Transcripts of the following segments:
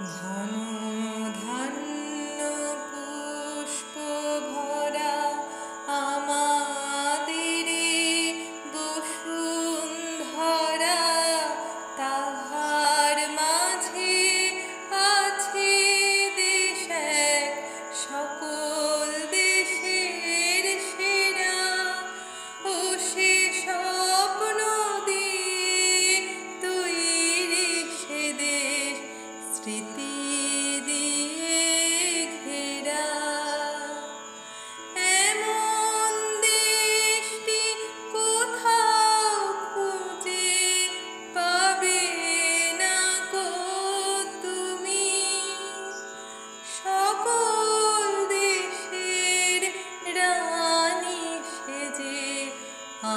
ঘন ধান্য পুষ্প ভরা আমাদের বসুন্ধরা, তাহার মাঝে আছে দেশ এক, সকল দেশের সেরা। ও সে স্বপ্ন দিয়ে তৈরি সে দেশ, স্মৃতি দিয়ে ঘেরা। এমন দেশটি কোথাও খুঁজে পাবে না কো তুমি। সকল দেশের রানী সেজে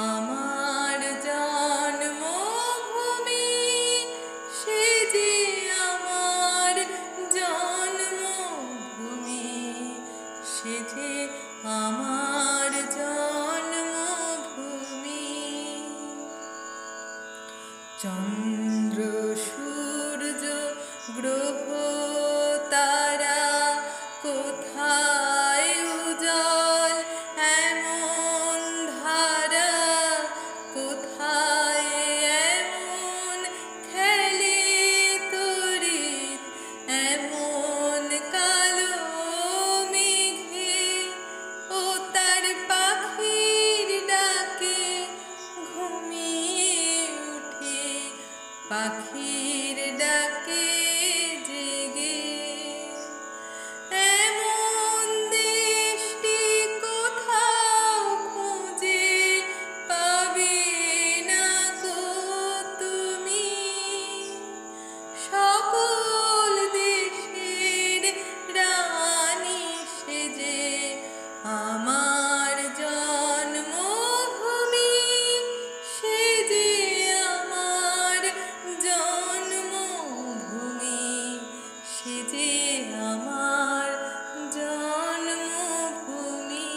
আমার জন্মভূমি, সেজে আমার জন্মভূমি, সেজে আমার জন্মভূমি। চন্দ্র সূর্য গ্রহ তারা কোথায় উজ্জ্বল এমন ধারা, কোথায় এমন খেলে তড়িৎ এমন কালো মেঘে। ও তার পাখির ডাকে ঘুমিয়ে উঠে, পাখির ডাকে জেগে। এমন দেশটি কোথাও খুঁজে পাবে না কো তুমি। সকল দেশের রানী সেজে আমার জন্মভূমি, সেজে আমার জন্মভূমি, সেজে আমার জন্মভূমি।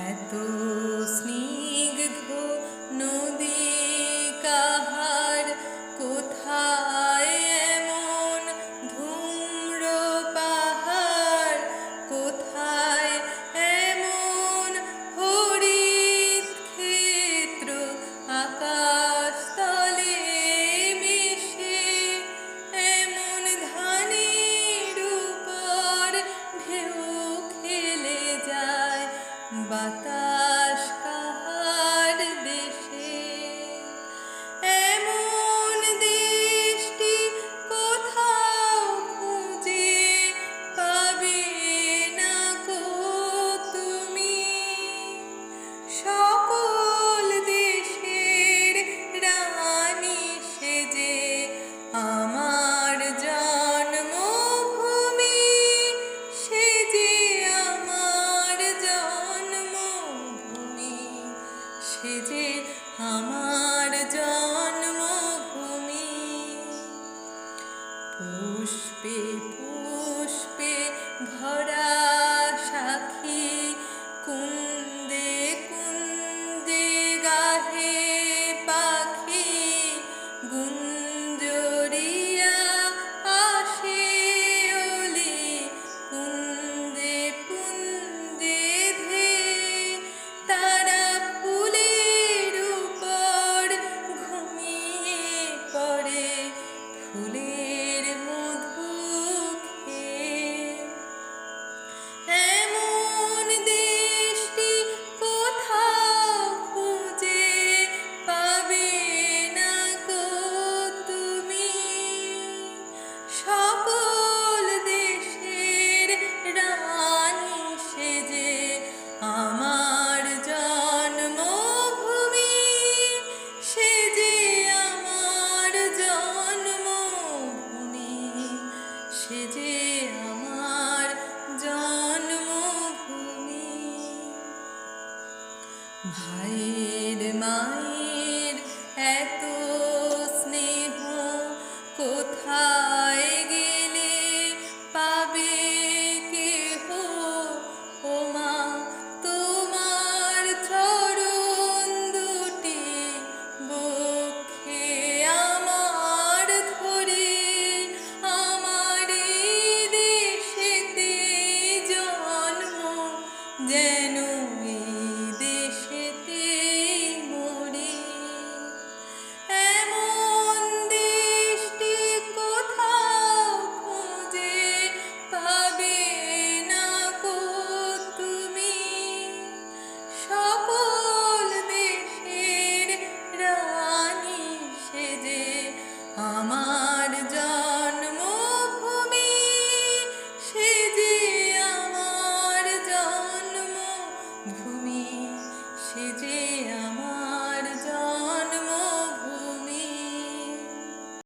এত স্নিগ্ধ নদী কাহার, কোথায় এমন ধূম্র পাহাড়, কোথায় এমন হরিত ক্ষেত্র আকাশ তলে মিশে। এমন ধানের উপর ঢেউ খেলে যায়, বাতাস কাহার দেশে। এমন দেশটি কোথাও খুঁজে পাবে না কো তুমি। সকল দেশের রানী সেজে আমার জন্মভূমি, সেজে আমার জন্মভূমি, সেজে আমার জন্মভূমি। পুষ্পে